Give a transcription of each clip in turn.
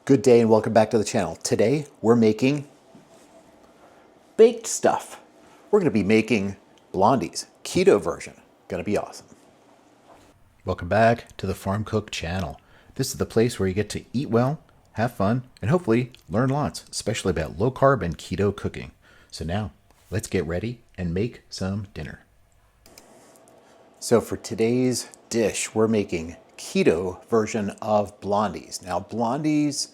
Good day and welcome back to the channel. Today we're making baked stuff. We're going to be making blondies, keto version. Going to be awesome. Welcome back to the Farm Cook channel. This is the place where you get to eat well, have fun, and hopefully learn lots, especially about low carb and keto cooking. So now let's get ready and make some dinner. So for today's dish, we're making keto version of blondies. Now blondies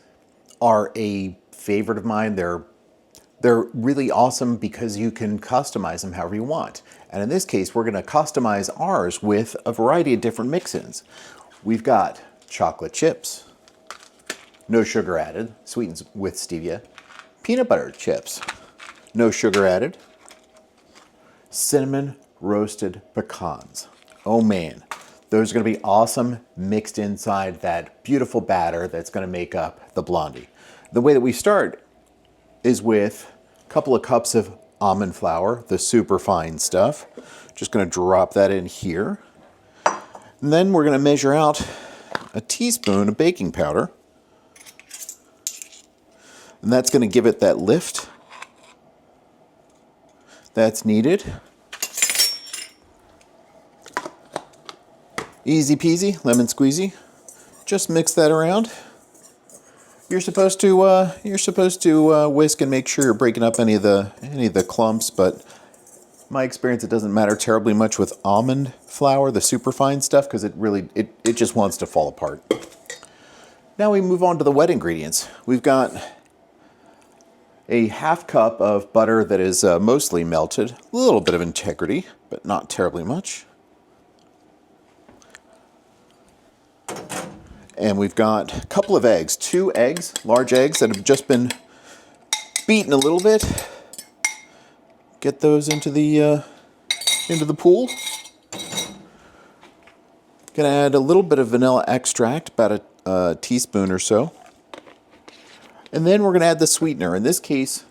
are a favorite of mine. They're really awesome because you can customize them however you want. And in this case, we're gonna customize ours with a variety of different mix-ins. We've got chocolate chips, no sugar added, sweetened with stevia, peanut butter chips, no sugar added, cinnamon roasted pecans. Oh man, those are gonna be awesome mixed inside that beautiful batter that's gonna make up the blondie. The way that we start is with a couple of cups of almond flour, the super fine stuff. Just gonna drop that in here. And then we're gonna measure out a teaspoon of baking powder. And that's gonna give it that lift that's needed. Easy peasy, lemon squeezy. Just mix that around. You're supposed to whisk and make sure you're breaking up any of the clumps, but my experience, it doesn't matter terribly much with almond flour, the superfine stuff, because it just wants to fall apart. Now we move on to the wet ingredients. We've got a half cup of butter that is mostly melted, a little bit of integrity, but not terribly much. And we've got a couple of eggs, 2 eggs, large eggs that have just been beaten a little bit. Get those into the pool. Gonna add a little bit of vanilla extract, about a teaspoon or so. And then we're gonna add the sweetener. In this case,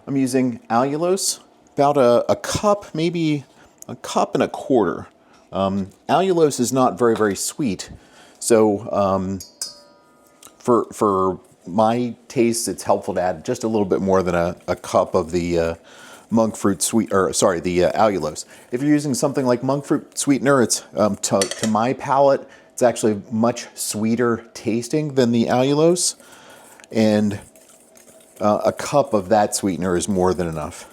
I'm using allulose, about a cup, maybe a cup and a quarter. Allulose is not very, very sweet. So for my taste, it's helpful to add just a little bit more than a cup of the monk fruit the allulose. If you're using something like monk fruit sweetener, it's to my palate, it's actually much sweeter tasting than the allulose, and a cup of that sweetener is more than enough.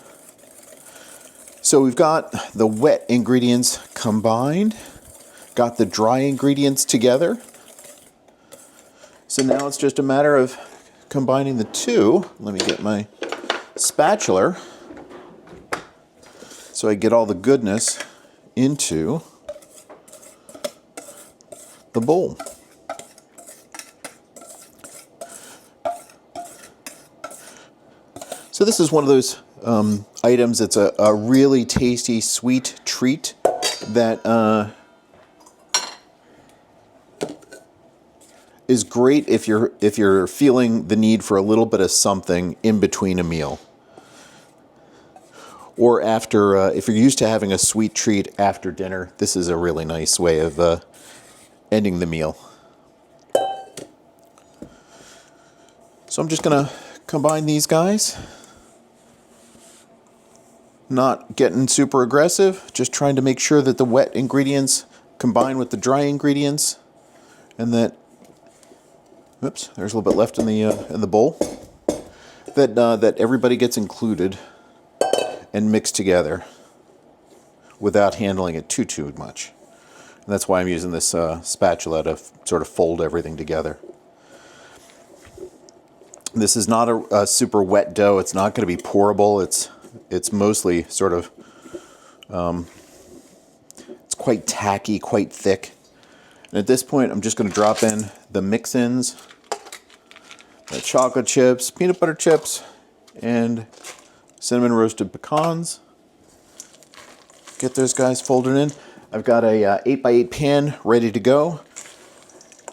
So we've got the wet ingredients combined. Got the dry ingredients together. So now it's just a matter of combining the two. Let me get my spatula so I get all the goodness into the bowl. So this is one of those items. It's a really tasty, sweet treat that is great if you're feeling the need for a little bit of something in between a meal, or after if you're used to having a sweet treat after dinner. This is a really nice way of ending the meal. So I'm just gonna combine these guys, not getting super aggressive, just trying to make sure that the wet ingredients combine with the dry ingredients, and that oops, there's a little bit left in the bowl. That everybody gets included and mixed together without handling it too much. And that's why I'm using this spatula to sort of fold everything together. This is not a super wet dough. It's not going to be pourable. It's mostly sort of it's quite tacky, quite thick. And at this point, I'm just going to drop in the mix-ins, the chocolate chips, peanut butter chips, and cinnamon roasted pecans. Get those guys folded in. I've got a 8x8 pan ready to go.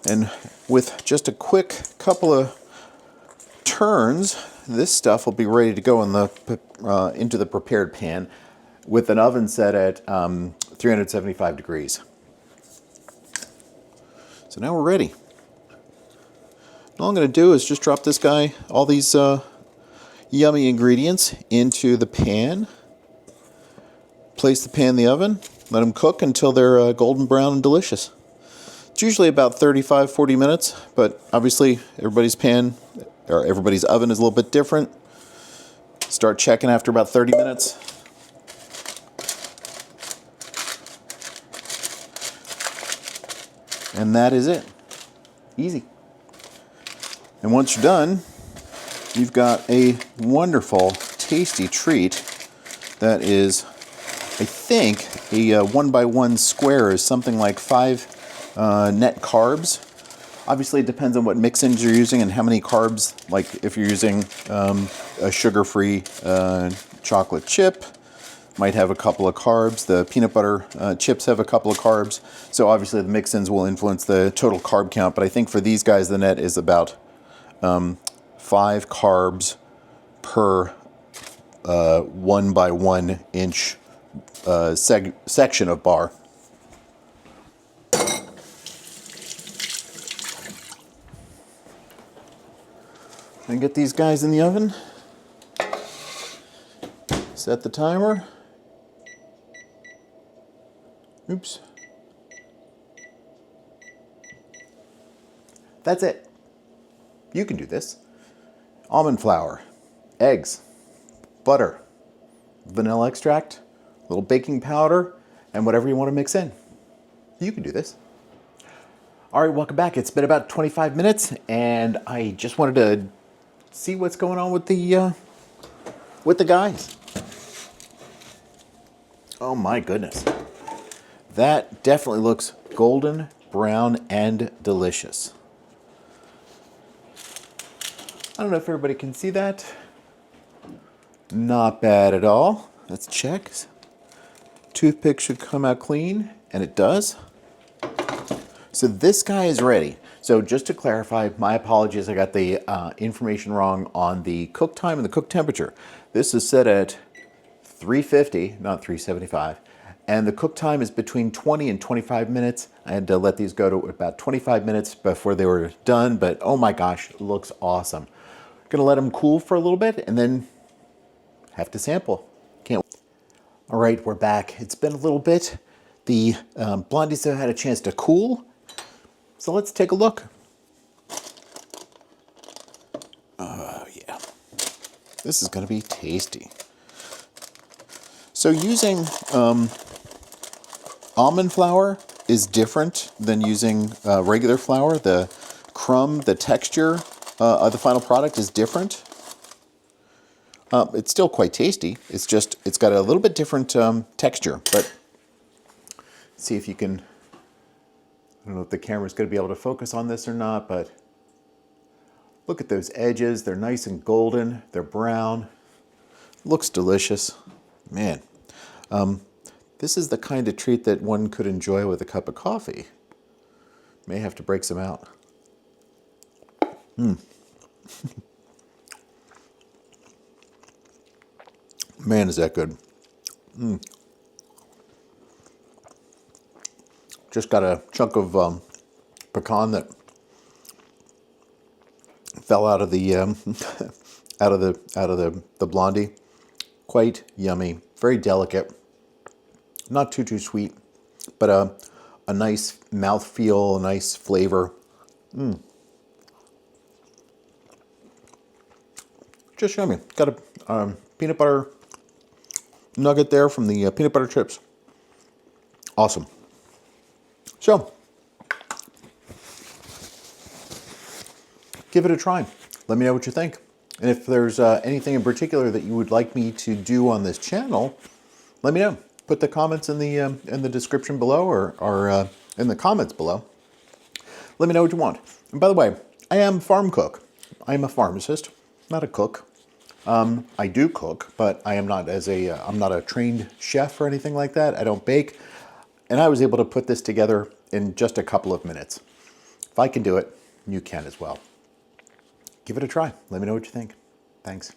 And with just a quick couple of turns, this stuff will be ready to go in into the prepared pan with an oven set at 375 degrees. So now we're ready. All I'm going to do is just drop this guy, all these yummy ingredients into the pan. Place the pan in the oven. Let them cook until they're golden brown and delicious. It's usually about 35-40 minutes, but obviously everybody's pan or everybody's oven is a little bit different. Start checking after about 30 minutes. And that is it. Easy. And once you're done, you've got a wonderful, tasty treat that is, I think, a 1x1 square is something like 5 net carbs. Obviously, it depends on what mix-ins you're using and how many carbs. Like if you're using a sugar-free chocolate chip, might have a couple of carbs. The peanut butter chips have a couple of carbs. So obviously the mix-ins will influence the total carb count. But I think for these guys, the net is about 5 carbs per 1x1 inch section of bar. And get these guys in the oven. Set the timer. Oops. That's it. You can do this. Almond flour, eggs, butter, vanilla extract, a little baking powder, and whatever you want to mix in. You can do this. All right, welcome back. It's been about 25 minutes, and I just wanted to see what's going on with the guys. Oh my goodness. That definitely looks golden, brown, and delicious. I don't know if everybody can see that. Not bad at all. Let's check. Toothpick should come out clean, and it does. So this guy is ready. So just to clarify, my apologies, I got the information wrong on the cook time and the cook temperature. This is set at 350, not 375. And the cook time is between 20 and 25 minutes. I had to let these go to about 25 minutes before they were done, but oh my gosh, it looks awesome. Gonna let them cool for a little bit and then have to sample. Can't wait. All right, we're back. It's been a little bit. The blondies have had a chance to cool. So let's take a look. Yeah. This is gonna be tasty. So using almond flour is different than using regular flour. The crumb, the texture of the final product is different. It's still quite tasty. It's just, it's got a little bit different texture, but see if you can, I don't know if the camera's going to be able to focus on this or not, but look at those edges. They're nice and golden. They're brown. Looks delicious. Man, this is the kind of treat that one could enjoy with a cup of coffee. May have to break some out. Man, is that good. Just got a chunk of pecan that fell out of the out of the blondie. Quite yummy, very delicate. Not too sweet, but a nice mouthfeel, a nice flavor. Just yummy. Got a peanut butter nugget there from the peanut butter chips. Awesome. So, give it a try. Let me know what you think. And if there's anything in particular that you would like me to do on this channel, let me know. Put the comments in the description below or in the comments below. Let me know what you want. And by the way, I am farm cook. I am a pharmacist, not a cook. I do cook, but I am not I'm not a trained chef or anything like that. I don't bake. And I was able to put this together in just a couple of minutes. If I can do it, you can as well. Give it a try. Let me know what you think. Thanks.